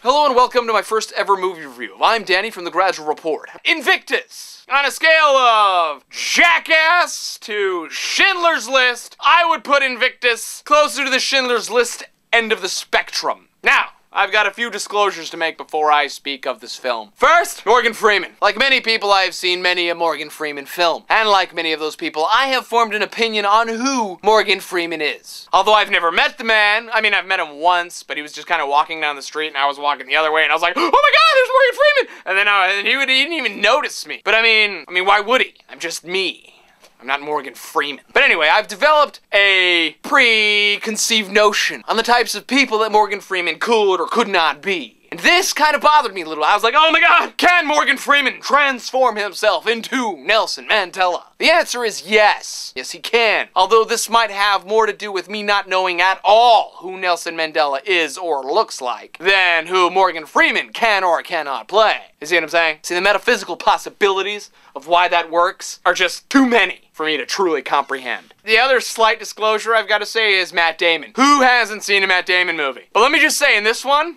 Hello and welcome to my first ever movie review. I'm Danny from the Gradual Report. Invictus! On a scale of Jackass to Schindler's List, I would put Invictus closer to the Schindler's List end of the spectrum. Now, I've got a few disclosures to make before I speak of this film. First, Morgan Freeman. Like many people, I have seen many a Morgan Freeman film. And like many of those people, I have formed an opinion on who Morgan Freeman is. Although I've never met the man. I mean, I've met him once, but he was just kind of walking down the street and I was walking the other way and I was like, oh my god, there's Morgan Freeman! And then he didn't even notice me. But I mean, why would he? I'm just me. I'm not Morgan Freeman. But anyway, I've developed a preconceived notion on the types of people that Morgan Freeman could or could not be. And this kind of bothered me a little. I was like, oh my god, can Morgan Freeman transform himself into Nelson Mandela? The answer is yes. Yes, he can. Although this might have more to do with me not knowing at all who Nelson Mandela is or looks like than who Morgan Freeman can or cannot play. You see what I'm saying? See, the metaphysical possibilities of why that works are just too many for me to truly comprehend. The other slight disclosure I've got to say is Matt Damon. Who hasn't seen a Matt Damon movie? But let me just say, in this one,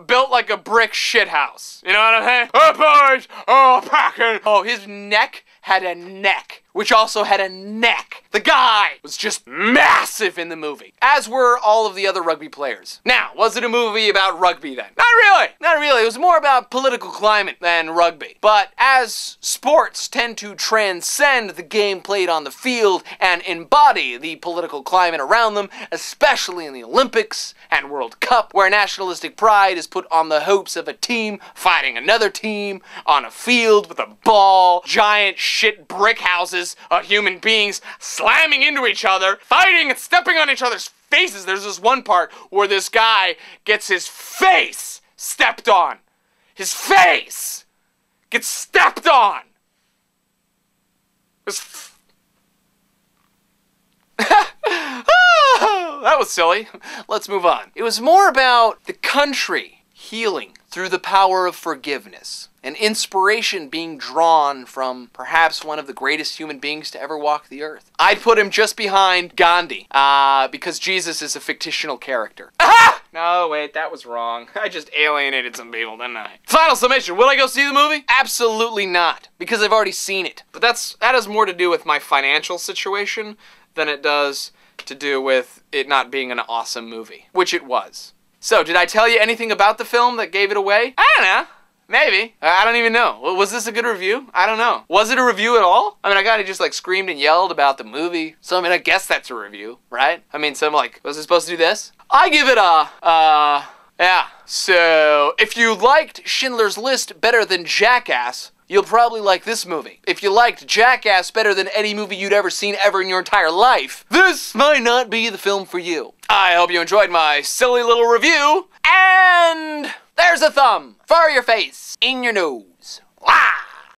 built like a brick shithouse. You know what I'm saying? Oh, boys! Oh, packing! Oh, his neck had a neck, which also had a neck. The guy was just massive in the movie, as were all of the other rugby players. Now, was it a movie about rugby then? Not really. Not really. It was more about political climate than rugby. But as sports tend to transcend the game played on the field and embody the political climate around them, especially in the Olympics and World Cup, where nationalistic pride is put on the hopes of a team fighting another team on a field with a ball, giant shit brick houses of human beings slamming into each other, fighting and stepping on each other's faces. There's this one part where this guy gets his face stepped on. His face gets stepped on. That was silly. Let's move on. It was more about the country healing through the power of forgiveness, and inspiration being drawn from perhaps one of the greatest human beings to ever walk the earth. I'd put him just behind Gandhi, because Jesus is a fictional character. Aha! No, wait, that was wrong. I just alienated some people, didn't I? Final summation, will I go see the movie? Absolutely not, because I've already seen it. But that has more to do with my financial situation than it does to do with it not being an awesome movie, which it was. So, did I tell you anything about the film that gave it away? I don't know. Maybe. I don't even know. Was this a good review? I don't know. Was it a review at all? I mean, I kinda just like screamed and yelled about the movie. So, I mean, I guess that's a review, right? I mean, so I'm like, was it supposed to do this? I give it a, yeah. So, if you liked Schindler's List better than Jackass, you'll probably like this movie. If you liked Jackass better than any movie you'd ever seen ever in your entire life, this might not be the film for you. I hope you enjoyed my silly little review, and there's a thumb for your face, in your nose. Wow!